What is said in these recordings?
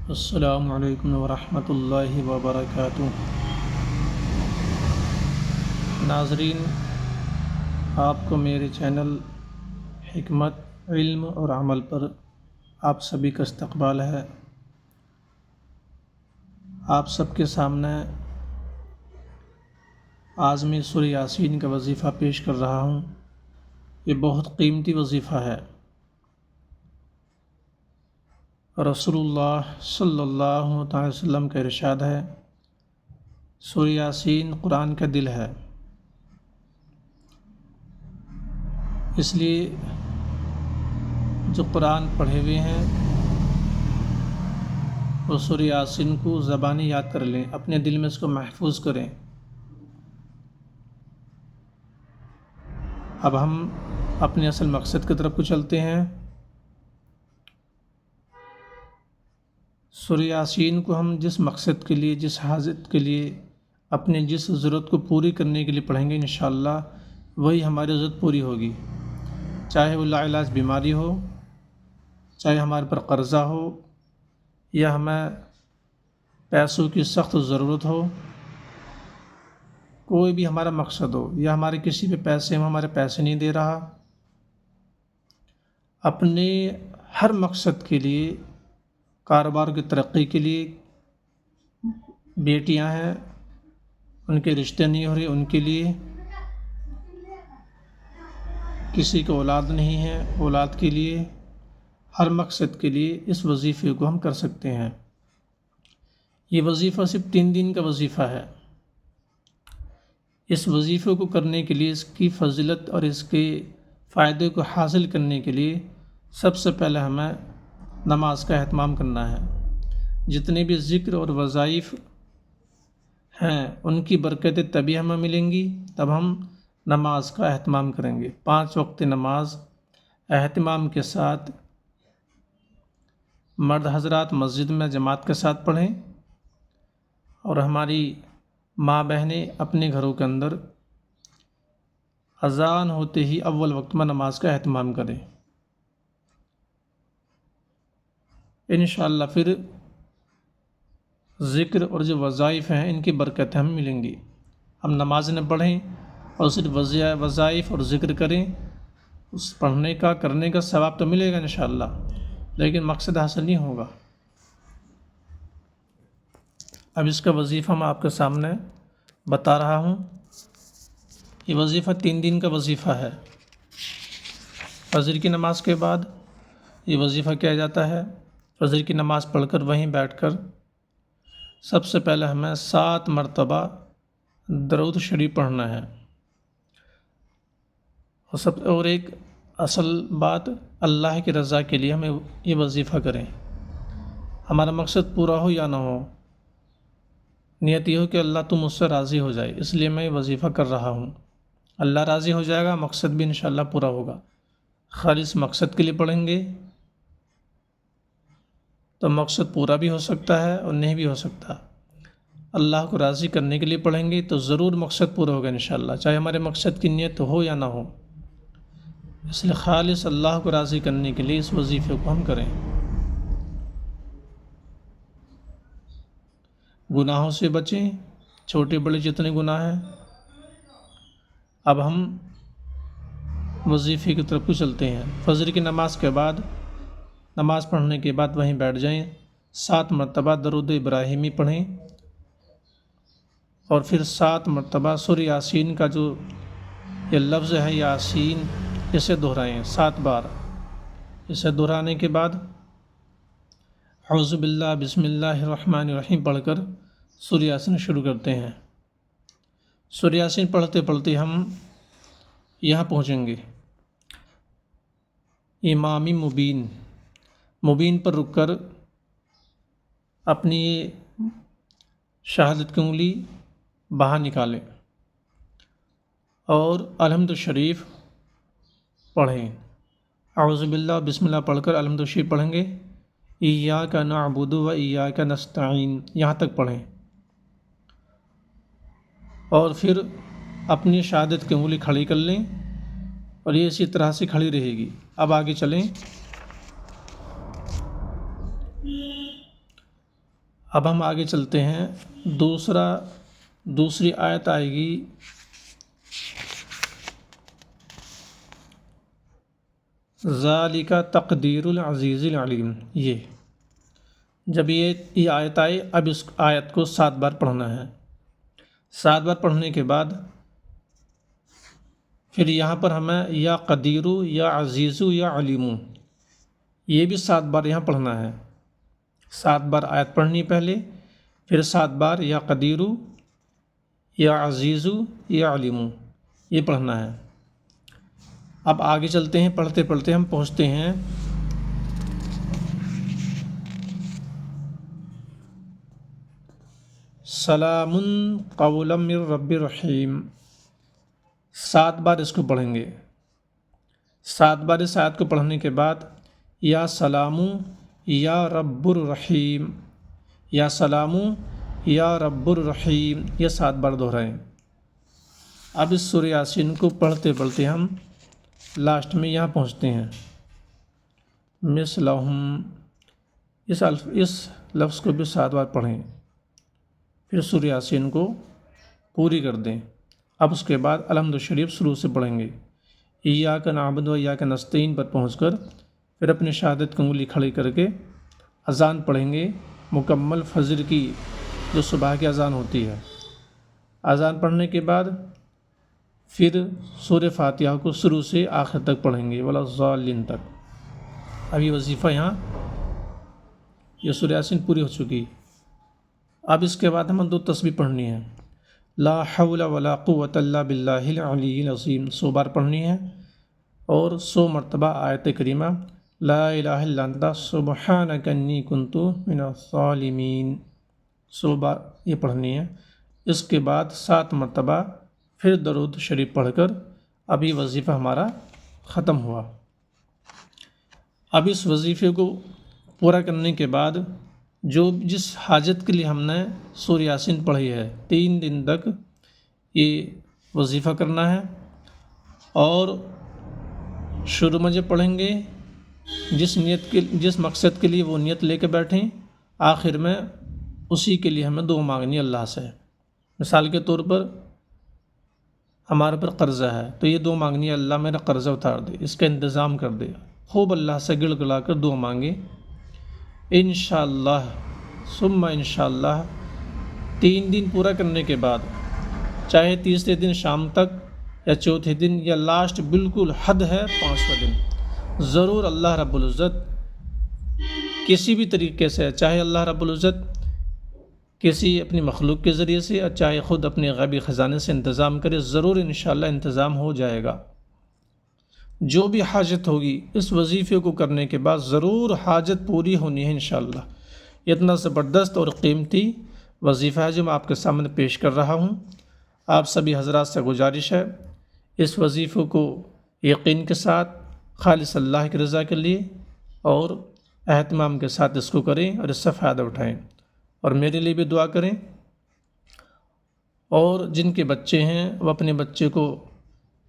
السلام علیکم ورحمۃ اللہ وبرکاتہ۔ ناظرین، آپ کو میرے چینل حکمت، علم اور عمل پر آپ سبھی کا استقبال ہے۔ آپ سب کے سامنے آج میں سورہ یاسین کا وظیفہ پیش کر رہا ہوں۔ یہ بہت قیمتی وظیفہ ہے۔ رسول اللہ صلی اللہ تعالی وسلم کا ارشاد ہے، سورہ یاسین قرآن کا دل ہے۔ اس لیے جو قرآن پڑھے ہوئے ہیں وہ سورہ یاسین کو زبانی یاد کر لیں، اپنے دل میں اس کو محفوظ کریں۔ اب ہم اپنے اصل مقصد کی طرف کو چلتے ہیں۔ سورہ یاسین کو ہم جس مقصد کے لیے، جس حاجت کے لیے، اپنے جس ضرورت کو پوری کرنے کے لیے پڑھیں گے، انشاءاللہ وہی ہماری ضرورت پوری ہوگی، چاہے وہ لاعلاج بیماری ہو، چاہے ہمارے پر قرضہ ہو، یا ہمیں پیسوں کی سخت ضرورت ہو، کوئی بھی ہمارا مقصد ہو، یا ہمارے کسی پہ پیسے ہم ہمارے پیسے نہیں دے رہا، اپنے ہر مقصد کے لیے، کاروبار کی ترقی کے لیے، بیٹیاں ہیں ان کے رشتے نہیں ہو رہے ان کے لیے، کسی کو اولاد نہیں ہے اولاد کے لیے، ہر مقصد کے لیے اس وظیفے کو ہم کر سکتے ہیں۔ یہ وظیفہ صرف 3 دن کا وظیفہ ہے۔ اس وظیفے کو کرنے کے لیے، اس کی فضیلت اور اس کے فائدے کو حاصل کرنے کے لیے سب سے پہلے ہمیں نماز کا اہتمام کرنا ہے۔ جتنے بھی ذکر اور وظائف ہیں ان کی برکتیں تبھی ہمیں ملیں گی تب ہم نماز کا اہتمام کریں گے۔ 5 وقت نماز اہتمام کے ساتھ مرد حضرات مسجد میں جماعت کے ساتھ پڑھیں، اور ہماری ماں بہنیں اپنے گھروں کے اندر اذان ہوتے ہی اول وقت میں نماز کا اہتمام کریں۔ انشاءاللہ پھر ذکر اور جو وظائف ہیں ان کی برکتیں ہمیں ملیں گی۔ ہم نماز نہ پڑھیں اور صرف وظائف اور ذکر کریں، اس پڑھنے کا کرنے کا ثواب تو ملے گا انشاءاللہ، لیکن مقصد حاصل نہیں ہوگا۔ اب اس کا وظیفہ میں آپ کے سامنے بتا رہا ہوں۔ یہ وظیفہ 3 دن کا وظیفہ ہے۔ فجر کی نماز کے بعد یہ وظیفہ کیا جاتا ہے۔ فجر کی نماز پڑھ کر وہیں بیٹھ کر سب سے پہلے ہمیں 7 مرتبہ درود شریف پڑھنا ہے، اور ایک اصل بات، اللہ کی رضا کے لیے ہمیں یہ وظیفہ کریں۔ ہمارا مقصد پورا ہو یا نہ ہو، نیت یہ ہو کہ اللہ تم مجھ سے راضی ہو جائے، اس لیے میں یہ وظیفہ کر رہا ہوں۔ اللہ راضی ہو جائے گا، مقصد بھی انشاءاللہ پورا ہوگا۔ خالص مقصد کے لیے پڑھیں گے تو مقصد پورا بھی ہو سکتا ہے اور نہیں بھی ہو سکتا۔ اللہ کو راضی کرنے کے لیے پڑھیں گے تو ضرور مقصد پورا ہوگا انشاءاللہ، چاہے ہمارے مقصد کی نیت ہو یا نہ ہو۔ اس لیے خالص اللہ کو راضی کرنے کے لیے اس وظیفے کو ہم کریں۔ گناہوں سے بچیں، چھوٹے بڑے جتنے گناہ ہیں۔ اب ہم وظیفے کی طرف کو چلتے ہیں۔ فجر کی نماز کے بعد، نماز پڑھنے کے بعد وہیں بیٹھ جائیں، 7 مرتبہ درود ابراہیمی پڑھیں، اور پھر 7 مرتبہ سورہ یاسین کا جو یہ لفظ ہے یاسین، اسے دہرائیں 7 بار۔ اسے دہرانے کے بعد اعوذ باللہ بسم اللہ الرحمن الرحیم پڑھ کر سورہ یاسین شروع کرتے ہیں۔ سورہ یاسین پڑھتے پڑھتے ہم یہاں پہنچیں گے، امامی مبین، مبین پر رک کر اپنی شہادت کی انگلی باہر نکالیں اور الحمد شریف پڑھیں۔ اعوذ باللہ بسم اللہ پڑھ کر الحمد شریف پڑھیں گے، ایاک نعبد و ایاک نستعین یہاں تک پڑھیں، اور پھر اپنی شہادت کی انگلی کھڑی کر لیں، اور یہ اسی طرح سے کھڑی رہے گی۔ اب آگے چلیں۔ اب ہم آگے چلتے ہیں، دوسری آیت آئے گی ذالک تقدیر العزیز العلیم۔ یہ جب یہ آیت آئے، اب اس آیت کو 7 بار پڑھنا ہے۔ 7 بار پڑھنے کے بعد پھر یہاں پر ہمیں یا قدیرو یا عزیزو یا علیمو، یہ بھی 7 بار یہاں پڑھنا ہے۔ 7 بار آیت پڑھنی پہلے، پھر 7 بار یا قدیرو یا عزیزو یا علیمو، یہ پڑھنا ہے۔ اب آگے چلتے ہیں، پڑھتے پڑھتے ہم پہنچتے ہیں سلام قولا من رب رحیم۔ 7 بار اس کو پڑھیں گے۔ 7 بار اس آیت کو پڑھنے کے بعد یا سلامو یا رب الرحیم، یا سلامو یا رب الرحیم، یہ 7 بار دہرائیں۔ اب اس سورہ یاسین کو پڑھتے پڑھتے ہم لاسٹ میں یہاں پہنچتے ہیں مثلہم، اس لفظ کو بھی 7 بار پڑھیں، پھر سورہ یاسین کو پوری کر دیں۔ اب اس کے بعد الحمد شریف شروع سے پڑھیں گے۔ ایاک نعبد و ایاک نستعین پر پہنچ کر پھر اپنی شہادت کی انگلی کھڑی کر کے اذان پڑھیں گے، مکمل فجر کی جو صبح کی اذان ہوتی ہے۔ اذان پڑھنے کے بعد پھر سورہ فاتحہ کو شروع سے آخر تک پڑھیں گے، ولا الضالین تک۔ اب یہ وظیفہ یہاں، یہ سورہ یاسین پوری ہو چکی۔ اب اس کے بعد ہمیں 2 تسبیح پڑھنی ہے، لا حول ولا قوة الا باللہ العلی العظیم، 100 بار پڑھنی ہے، اور 100 مرتبہ آیت کریمہ لا الہ الا انت سبحانک انی کنت من الظالمین، 100 بار یہ پڑھنی ہے۔ اس کے بعد 7 مرتبہ پھر درود شریف پڑھ کر اب یہ وظیفہ ہمارا ختم ہوا۔ اب اس وظیفے کو پورا کرنے کے بعد جس حاجت کے لیے ہم نے سورہ یاسین پڑھی ہے، 3 دن تک یہ وظیفہ کرنا ہے، اور شروع میں جب پڑھیں گے جس مقصد کے لیے وہ نیت لے کے بیٹھیں، آخر میں اسی کے لیے ہمیں دعا مانگنی اللہ سے۔ مثال کے طور پر ہمارے پر قرضہ ہے تو یہ دعا مانگنی ہے، اللہ میرا قرضہ اتار دے، اس کا انتظام کر دے۔ خوب اللہ سے گڑ گڑا کر دعا مانگے، انشاءاللہ ثم انشاءاللہ 3 دن پورا کرنے کے بعد، چاہے تیسرے دن شام تک یا چوتھے دن یا لاسٹ بالکل حد ہے 5واں دن، ضرور اللہ رب العزت کسی بھی طریقے سے، چاہے اللہ رب العزت کسی اپنی مخلوق کے ذریعے سے، اور چاہے خود اپنے غیبی خزانے سے انتظام کرے، ضرور انشاءاللہ انتظام ہو جائے گا۔ جو بھی حاجت ہوگی اس وظیفے کو کرنے کے بعد ضرور حاجت پوری ہونی ہے انشاءاللہ۔ اتنا زبردست اور قیمتی وظیفہ ہے جو میں آپ کے سامنے پیش کر رہا ہوں۔ آپ سبھی حضرات سے گزارش ہے، اس وظیفے کو یقین کے ساتھ خالص اللہ کی رضا کے لیے اور اہتمام کے ساتھ اس کو کریں اور اس سے فائدہ اٹھائیں، اور میرے لیے بھی دعا کریں، اور جن کے بچے ہیں وہ اپنے بچے کو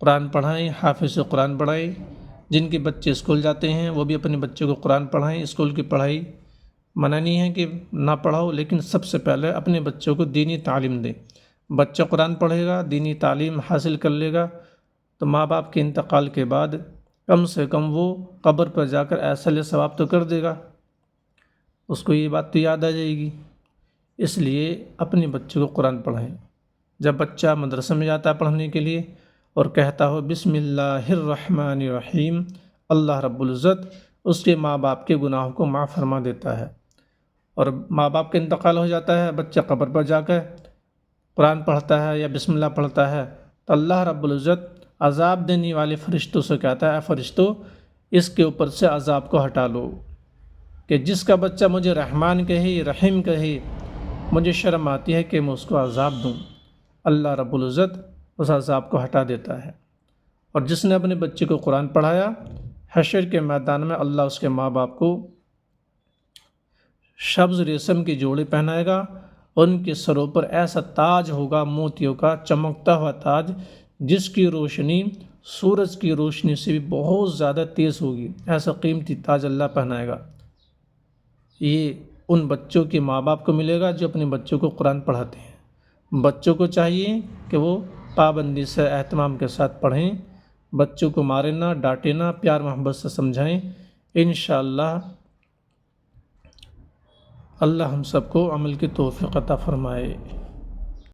قرآن پڑھائیں، حافظ قرآن پڑھائیں۔ جن کے بچے اسکول جاتے ہیں وہ بھی اپنے بچے کو قرآن پڑھائیں۔ اسکول کی پڑھائی منع نہیں ہے کہ نہ پڑھاؤ، لیکن سب سے پہلے اپنے بچوں کو دینی تعلیم دیں۔ بچہ قرآن پڑھے گا، دینی تعلیم حاصل کر لے گا، تو ماں باپ کے انتقال کے بعد کم سے کم وہ قبر پر جا کر ایسا ثواب تو کر دے گا، اس کو یہ بات تو یاد آ جائے گی۔ اس لیے اپنے بچوں کو قرآن پڑھائیں۔ جب بچہ مدرسہ میں جاتا ہے پڑھنے کے لیے اور کہتا ہو بسم اللہ الرحمن الرحیم، اللہ رب العزت اس کے ماں باپ کے گناہوں کو معاف فرما دیتا ہے۔ اور ماں باپ کا انتقال ہو جاتا ہے، بچہ قبر پر جا کر قرآن پڑھتا ہے یا بسم اللہ پڑھتا ہے، تو اللہ رب العزت عذاب دینے والے فرشتوں سے کہتا ہے، اے فرشتوں اس کے اوپر سے عذاب کو ہٹا لو، کہ جس کا بچہ مجھے رحمان کہے، رحیم کہے، مجھے شرم آتی ہے کہ میں اس کو عذاب دوں۔ اللہ رب العزت اس عذاب کو ہٹا دیتا ہے۔ اور جس نے اپنے بچے کو قرآن پڑھایا، حشر کے میدان میں اللہ اس کے ماں باپ کو سبز ریشم کی جوڑی پہنائے گا، ان کے سروں پر ایسا تاج ہوگا موتیوں کا چمکتا ہوا تاج، جس کی روشنی سورج کی روشنی سے بھی بہت زیادہ تیز ہوگی، ایسا قیمتی تاج اللہ پہنائے گا۔ یہ ان بچوں کے ماں باپ کو ملے گا جو اپنے بچوں کو قرآن پڑھاتے ہیں۔ بچوں کو چاہیے کہ وہ پابندی سے اہتمام کے ساتھ پڑھیں، بچوں کو مارے نہ، ڈانٹے نہ، پیار محبت سے سمجھائیں۔ انشاءاللہ اللہ ہم سب کو عمل کی توفیق عطا فرمائے۔